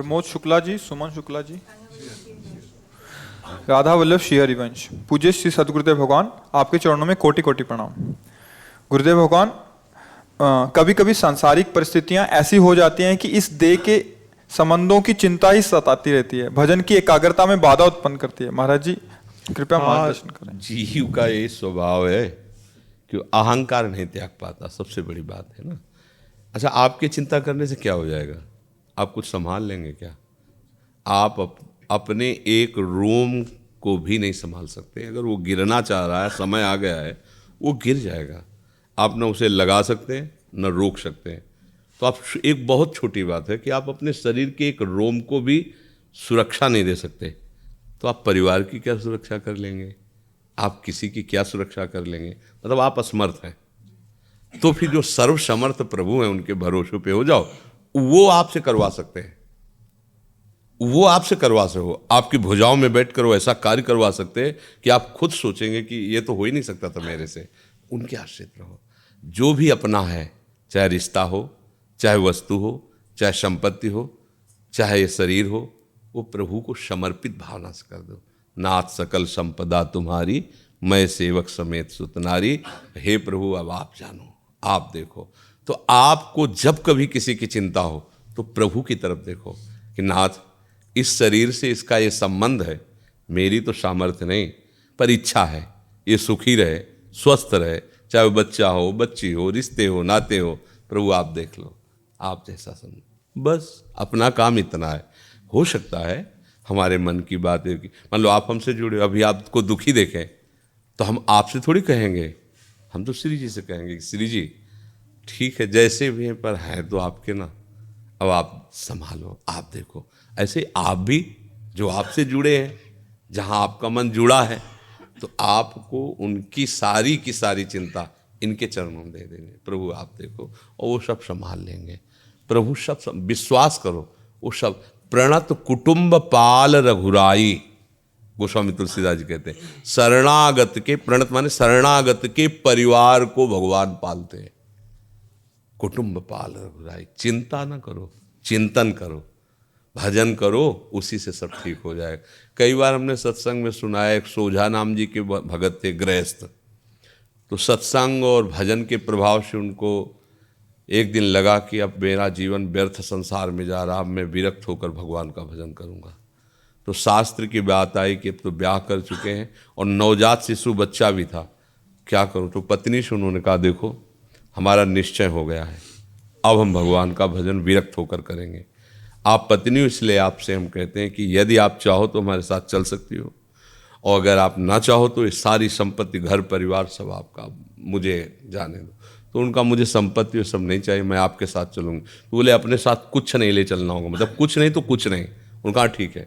प्रमोद शुक्ला जी, सुमन शुक्ला जी, राधा वल्लभ श्री हरिवंश। पूज्य श्री सदगुरुदेव भगवान, आपके चरणों में कोटि कोटि प्रणाम। गुरुदेव भगवान, कभी कभी सांसारिक परिस्थितियां ऐसी हो जाती हैं कि इस देह के संबंधों की चिंता ही सताती रहती है, भजन की एकाग्रता में बाधा उत्पन्न करती है। महाराज जी कृपया मार्गदर्शन करें। जीव का ये स्वभाव है कि अहंकार नहीं त्याग पाता, सबसे बड़ी बात है ना। अच्छा, आपके चिंता करने से क्या हो जाएगा? आप कुछ संभाल लेंगे क्या? आप अपने एक रोम को भी नहीं संभाल सकते। अगर वो गिरना चाह रहा है, समय आ गया है, वो गिर जाएगा। आप न उसे लगा सकते हैं न रोक सकते हैं। तो आप, एक बहुत छोटी बात है कि आप अपने शरीर के एक रोम को भी सुरक्षा नहीं दे सकते, तो आप परिवार की क्या सुरक्षा कर लेंगे? आप किसी की क्या सुरक्षा कर लेंगे? मतलब आप असमर्थ हैं। तो फिर जो सर्वसमर्थ प्रभु हैं उनके भरोसे पे हो जाओ, वो आपसे करवा सकते हैं। वो आपसे करवा सको, आपकी भुजाओं में बैठ कर वो ऐसा कार्य करवा सकते हैं कि आप खुद सोचेंगे कि ये तो हो ही नहीं सकता था मेरे से। उनके आश्रित रहो। जो भी अपना है, चाहे रिश्ता हो, चाहे वस्तु हो, चाहे संपत्ति हो, चाहे ये शरीर हो, वो प्रभु को समर्पित भावना से कर दो। नाथ सकल संपदा तुम्हारी, मैं सेवक समेत सुतनारी। हे प्रभु, अब आप जानो, आप देखो। तो आपको जब कभी किसी की चिंता हो तो प्रभु की तरफ देखो कि नाथ, इस शरीर से इसका ये संबंध है, मेरी तो सामर्थ्य नहीं, पर इच्छा है ये सुखी रहे, स्वस्थ रहे, चाहे वो बच्चा हो, बच्ची हो, रिश्ते हो, नाते हो। प्रभु आप देख लो, आप जैसा समझो। बस अपना काम इतना है। हो सकता है हमारे मन की बात है कि मान लो आप हमसे जुड़े, अभी आपको दुखी देखें तो हम आपसे थोड़ी कहेंगे, हम तो श्री जी से कहेंगे कि श्री जी ठीक है जैसे भी हैं, पर हैं तो आपके ना, अब आप संभालो, आप देखो। ऐसे आप भी जो आपसे जुड़े हैं, जहाँ आपका मन जुड़ा है, तो आपको उनकी सारी की सारी चिंता इनके चरणों में दे देंगे। प्रभु आप देखो, और वो सब संभाल लेंगे। प्रभु सब विश्वास करो, वो सब। प्रणत कुटुंब पाल रघुराई, गोस्वामी तुलसीदास जी कहते हैं। शरणागत के, प्रणत माने शरणागत के परिवार को भगवान पालते हैं। कुटुंब पाल रघुराई। चिंता ना करो, चिंतन करो, भजन करो, उसी से सब ठीक हो जाएगा। कई बार हमने सत्संग में सुना है, एक सोझा नाम जी के भगत थे, गृहस्थ। तो सत्संग और भजन के प्रभाव से उनको एक दिन लगा कि अब मेरा जीवन व्यर्थ संसार में जा रहा, अब मैं विरक्त होकर भगवान का भजन करूंगा। तो शास्त्र की बात आई कि अब तो ब्याह कर चुके हैं और नवजात शिशु बच्चा भी था, क्या करूं? तो पत्नी से उन्होंने कहा, देखो हमारा निश्चय हो गया है, अब हम भगवान का भजन विरक्त होकर करेंगे। आप पत्नी, इसलिए आपसे हम कहते हैं कि यदि आप चाहो तो हमारे साथ चल सकती हो, और अगर आप ना चाहो तो ये सारी संपत्ति, घर परिवार सब आपका, मुझे जाने दो। तो उनका, मुझे संपत्ति वो सब नहीं चाहिए, मैं आपके साथ चलूँगी। तो बोले अपने साथ कुछ नहीं ले चलना होगा, मतलब कुछ नहीं तो कुछ नहीं। उनका ठीक है।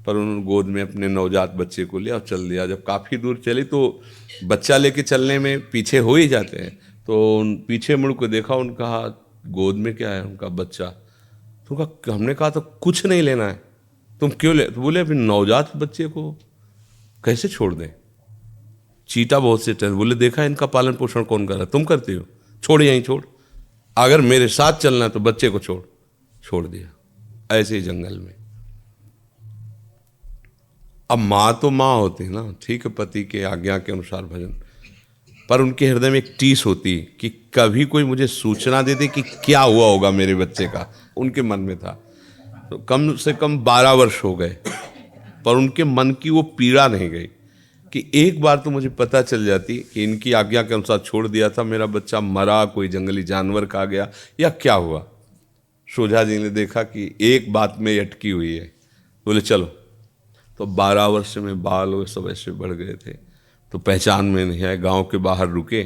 पर उन्होंने गोद में अपने नवजात बच्चे को लिया और चल दिया। जब काफ़ी दूर चली तो बच्चा लेके चलने में पीछे हो ही जाते हैं, तो पीछे मुड़ को देखा, उनका गोद में क्या है? उनका बच्चा। तो उनका, हमने कहा तो कुछ नहीं लेना है, तुम क्यों ले? तो बोले अभी नवजात बच्चे को कैसे छोड़ दें? चीता बहुत से टहल। बोले देखा इनका पालन पोषण कौन कर रहा है? तुम करते हो, छोड़ यहीं छोड़। अगर मेरे साथ चलना है तो बच्चे को छोड़। छोड़ दिया ऐसे ही जंगल में। अब माँ तो माँ होती है ना, ठीक है, पति के आज्ञा के अनुसार भजन, पर उनके हृदय में एक टीस होती कि कभी कोई मुझे सूचना दे दे कि क्या हुआ होगा मेरे बच्चे का। उनके मन में था। तो कम से कम 12 वर्ष हो गए, पर उनके मन की वो पीड़ा नहीं गई कि एक बार तो मुझे पता चल जाती कि इनकी आज्ञा के अनुसार छोड़ दिया था, मेरा बच्चा मरा, कोई जंगली जानवर खा गया या क्या हुआ। सोझा जी ने देखा कि एक बात में अटकी हुई है। बोले चलो। तो 12 वर्ष में बाल वो सब ऐसे बढ़ गए थे, तो पहचान में नहीं आए। गांव के बाहर रुके,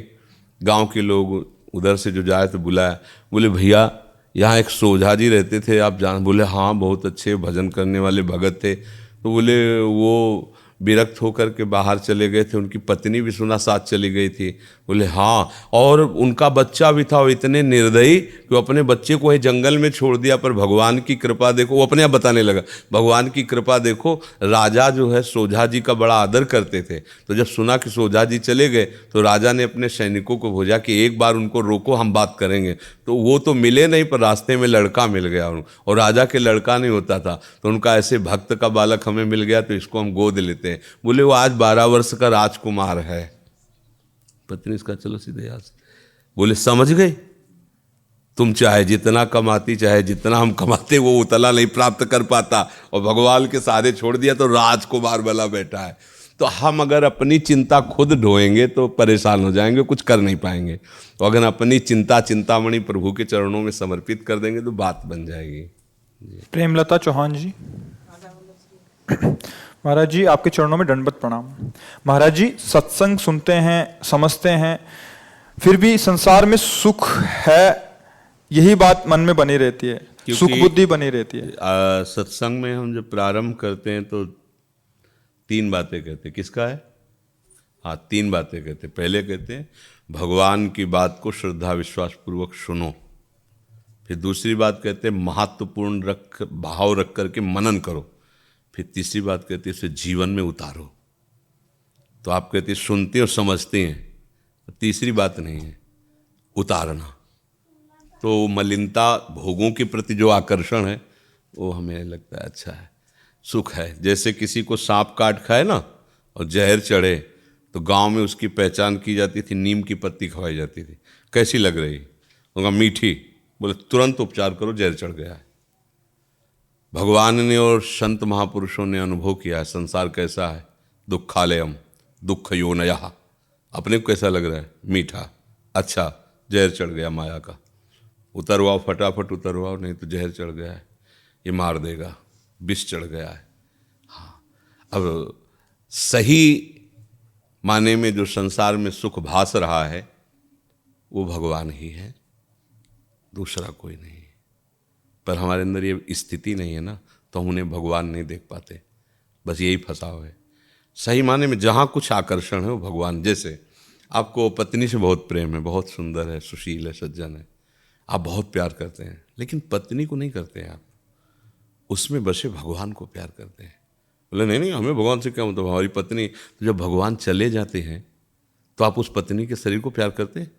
गांव के लोग उधर से जो जाए तो बुलाया। बोले भैया यहाँ एक सोझा जी रहते थे, आप जान? बोले हाँ, बहुत अच्छे भजन करने वाले भगत थे। तो बोले वो विरक्त होकर के बाहर चले गए थे। उनकी पत्नी भी सुना साथ चली गई थी। बोले हाँ, और उनका बच्चा भी था। वो इतने निर्दयी कि वो अपने बच्चे को वही जंगल में छोड़ दिया। पर भगवान की कृपा देखो, वो अपने आप बताने लगा, भगवान की कृपा देखो, राजा जो है सोझा जी का बड़ा आदर करते थे। तो जब सुना कि सोझा जी चले गए तो राजा ने अपने सैनिकों को भेजा कि एक बार उनको रोको, हम बात करेंगे। तो वो तो मिले नहीं, पर रास्ते में लड़का मिल गया उनको, और राजा के लड़का नहीं होता था। तो उनका ऐसे भक्त का बालक हमें मिल गया, तो इसको हम गोद लेते हैं। बोले वो आज 12 वर्ष का राजकुमार है। पत्नी इसका चलो सीधे यहाँ से। बोले समझ गए, तुम चाहे जितना कमाती, चाहे जितना हम कमाते, वो उतना नहीं प्राप्त कर पाता, और भगवान के सहारे छोड़ दिया तो राजकुमार वाला बैठा है। तो हम अगर अपनी चिंता खुद ढोएंगे तो परेशान हो जाएंगे, कुछ कर नहीं पाएंगे। तो अगर अपनी चिंता चिंतामणि प्रभु के चरणों में समर्पित कर देंगे तो बात बन जाएगी। प्रेमलता चौहान जी। महाराज जी, आपके चरणों में दंडवत प्रणाम। महाराज जी, सत्संग सुनते हैं, समझते हैं, फिर भी संसार में सुख है, यही बात मन में बनी रहती है, सुख बुद्धि बनी रहती है। सत्संग में हम जब प्रारंभ करते हैं तो 3 बातें कहते हैं। किसका है? हाँ, 3 बातें कहते हैं। पहले कहते हैं भगवान की बात को श्रद्धा विश्वास पूर्वक सुनो। फिर दूसरी बात कहते हैं महत्वपूर्ण भाव रख करके मनन करो। फिर तीसरी बात कहते हैं इसे जीवन में उतारो। तो आप कहते हैं सुनते और समझते हैं, तीसरी बात नहीं है उतारना। तो मलिनता, भोगों के प्रति जो आकर्षण है वो हमें लगता है अच्छा है, सुख है। जैसे किसी को सांप काट खाए ना और जहर चढ़े, तो गांव में उसकी पहचान की जाती थी, नीम की पत्ती खवाई जाती थी। कैसी लग रही? उनका मीठी। बोले तुरंत उपचार करो, जहर चढ़ गया है। भगवान ने और संत महापुरुषों ने अनुभव किया है संसार कैसा है। दुखालयम, दुख योनयः। अपने को कैसा लग रहा है? मीठा। अच्छा, जहर चढ़ गया माया का। उतरवाओ, फटाफट उतरवाओ, नहीं तो जहर चढ़ गया है, ये मार देगा, विष चढ़ गया है। हाँ, अब सही माने में जो संसार में सुख भास रहा है वो भगवान ही है, दूसरा कोई नहीं। पर हमारे अंदर ये स्थिति नहीं है ना, तो हम उन्हें भगवान नहीं देख पाते। बस यही फंसाव है। सही माने में जहाँ कुछ आकर्षण है वो भगवान। जैसे आपको पत्नी से बहुत प्रेम है, बहुत सुंदर है, सुशील है, सज्जन है, आप बहुत प्यार करते हैं, लेकिन पत्नी को नहीं करते हैं आप, उसमें बसे भगवान को प्यार करते हैं। बोले नहीं नहीं, हमें भगवान से क्या मतलब, हमारी पत्नी। तो जब भगवान चले जाते हैं तो आप उस पत्नी के शरीर को प्यार करते हैं?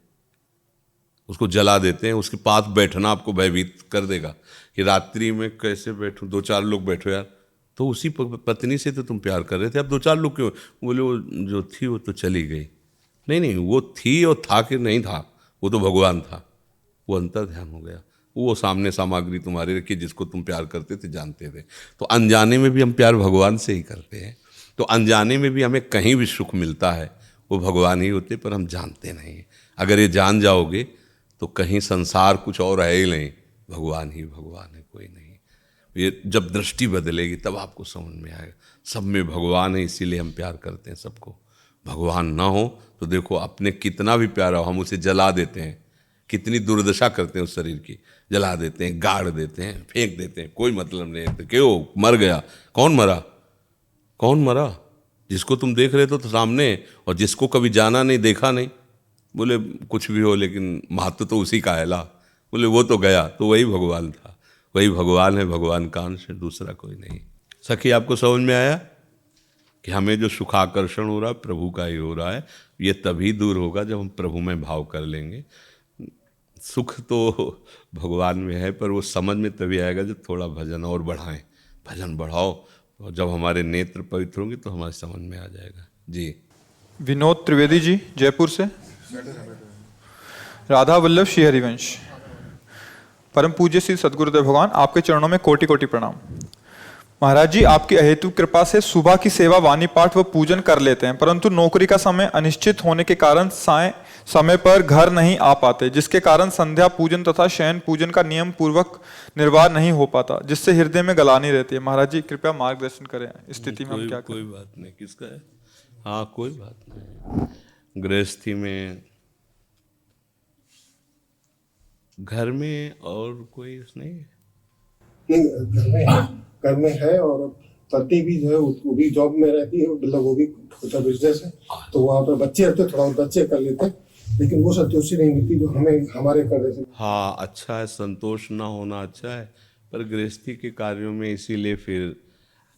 उसको जला देते हैं। उसके पास बैठना आपको भयभीत कर देगा कि रात्रि में कैसे बैठूं, 2-4 लोग बैठो यार। तो उसी पत्नी से तो तुम प्यार कर रहे थे, अब 2-4 लोग क्यों? बोले वो जो थी वो तो चली गई। नहीं नहीं, वो थी और था कि नहीं था, वो तो भगवान था, वो अंतर ध्यान हो गया। वो सामने सामग्री तुम्हारे रखी जिसको तुम प्यार करते थे, जानते थे। तो अनजाने में भी हम प्यार भगवान से ही करते हैं। तो अनजाने में भी हमें कहीं भी सुख मिलता है वो भगवान ही होते, पर हम जानते नहीं। अगर ये जान जाओगे तो कहीं संसार कुछ और है ही नहीं, भगवान ही भगवान है, कोई नहीं। ये जब दृष्टि बदलेगी तब आपको समझ में आएगा सब में भगवान है, इसीलिए हम प्यार करते हैं सबको। भगवान ना हो तो देखो अपने कितना भी प्यारा हो हम उसे जला देते हैं, कितनी दुर्दशा करते हैं उस शरीर की, जला देते हैं, गाड़ देते हैं, फेंक देते हैं, कोई मतलब नहीं है। क्यों? मर गया। कौन मरा? कौन मरा? जिसको तुम देख रहे तो सामने, और जिसको कभी जाना नहीं, देखा नहीं। बोले कुछ भी हो लेकिन महत्व तो उसी का है ला। बोले वो तो गया, तो वही भगवान था, वही भगवान है, भगवान का अंश है, दूसरा कोई नहीं। सखी, आपको समझ में आया कि हमें जो सुखाकर्षण हो रहा है प्रभु का ही हो रहा है। ये तभी दूर होगा जब हम प्रभु में भाव कर लेंगे। सुख तो भगवान में है, पर वो समझ में तभी आएगा जब थोड़ा भजन और बढ़ाएं। भजन बढ़ाओ, और जब हमारे नेत्र पवित्र होंगे तो हमारे समझ में आ जाएगा। जी। विनोद त्रिवेदी जी, जयपुर से। राधा वल्लभ श्री हरिवंश। परम पूज्य श्री सद्गुरुदेव भगवान, आपके चरणों में कोटि कोटि प्रणाम। महाराज जी, आपकी अहेतु कृपा से सुबह की सेवा, वाणी पाठ व पूजन कर लेते हैं, परंतु नौकरी का समय अनिश्चित होने के कारण समय पर घर नहीं आ पाते, जिसके कारण संध्या पूजन तथा शयन पूजन का नियम पूर्वक निर्वाह नहीं हो पाता, जिससे हृदय में गलानी रहती है। महाराज जी, कृपया मार्गदर्शन करें, इस स्थिति में हम क्या करें? कोई बात नहीं। किसका है? हाँ, कोई बात नहीं। गृहस्थी में, घर में और कोई नहीं है? घर में है और पति भी जो है वो भी जॉब में रहती है, मतलब वो भी छोटा बिजनेस है, तो वहाँ पर बच्चे रहते, थोड़ा बहुत बच्चे कर लेते, लेकिन वो संतुष्टि नहीं मिलती जो हमें हमारे कर देते। हाँ, अच्छा है, संतोष ना होना अच्छा है, पर गृहस्थी के कार्यों में इसीलिए फिर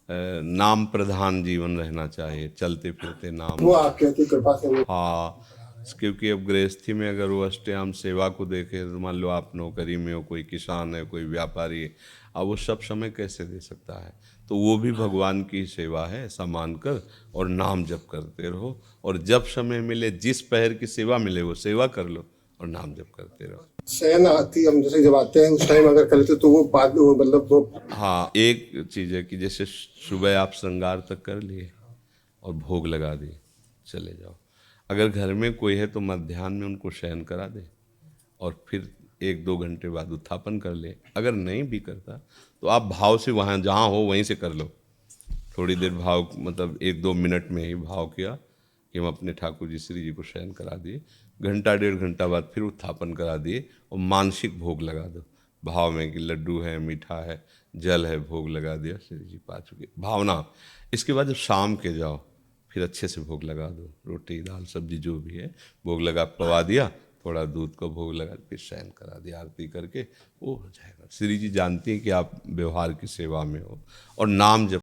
नाम प्रधान जीवन रहना चाहिए, चलते फिरते नाम। वो आपकी कृपा से वो हाँ, क्योंकि अब गृहस्थी में अगर वो अष्टयाम सेवा को देखें तो मान लो आप नौकरी में हो, कोई किसान है, कोई व्यापारी है, अब वो सब समय कैसे दे सकता है? तो वो भी भगवान की सेवा है, ऐसा मानकर और नाम जप करते रहो, और जब समय मिले, जिस पहर की सेवा मिले वो सेवा कर लो और नाम जप करते रहो। शयन आती, हम जैसे जब आते हैं उस टाइम अगर कर लेते तो वो बाद में वो मतलब वो हाँ, एक चीज़ है कि जैसे सुबह आप श्रृंगार तक कर लिए और भोग लगा दिए, चले जाओ। अगर घर में कोई है तो मध्याह्न में उनको शयन करा दे और फिर 1-2 घंटे बाद उत्थापन कर ले। अगर नहीं भी करता तो आप भाव से वहाँ जहाँ हो वहीं से कर लो। थोड़ी देर भाव, मतलब 1-2 मिनट में ही भाव किया कि हम अपने ठाकुर जी श्री जी को शयन करा दिए, घंटा 1.5 घंटा बाद फिर उत्थापन करा दिए और मानसिक भोग लगा दो भाव में कि लड्डू है, मीठा है, जल है, भोग लगा दिया, श्री जी पा चुके, भावना। इसके बाद जब शाम के जाओ फिर अच्छे से भोग लगा दो, रोटी दाल सब्जी जो भी है भोग लगा पवा दिया, थोड़ा दूध का भोग लगा, फिर शयन करा दिया, आरती करके वो हो जाएगा। श्री जी जानती हैं कि आप व्यवहार की सेवा में हो और नाम जब